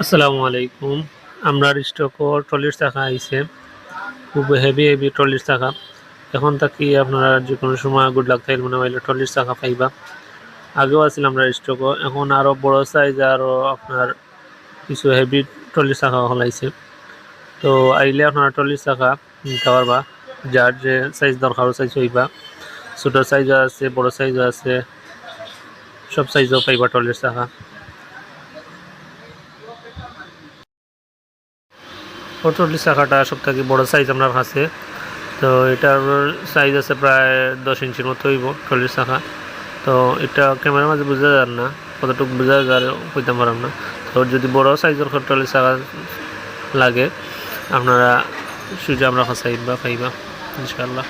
আসসালামু আলাইকুম। আমরার স্টকও ৪০ টাকা আইছে। খুব হেভি ট্রলির টাকা। এখন থাকি আপনারা যেকোনো সময় গুড লাক থাইল মনে হইলে ৪০ টাকা পাইবা। আগেও আছিল আমরার স্টকও। এখন আরো বড় সাইজ আরো আপনার কিছু হেভি ৪০ টাকা হলাইছে। তো আইলে আপনারা ৪০ টাকা নিতে পারবা। যার যে সাইজ দরকার সাইজ হইবা। ছোট সাইজও আছে, বড় সাইজও আছে। সব সাইজও পাইবা ৪০ টাকা। ৪০ টাকাটা সবথেকে বড় সাইজ আপনার কাছে। তো এটার সাইজ আছে প্রায় 10 ইঞ্চির মতো হইব ৪০ টাকা। তো এটা ক্যামেরার মাঝে বোঝা যায় না, কতটুকু বোঝা যায় কইতে পারলাম না। তো যদি বড় সাইজের ৪০ টাকা লাগে আপনারা সুজা আমরা কাছে পাইবা ইনশাআল্লাহ।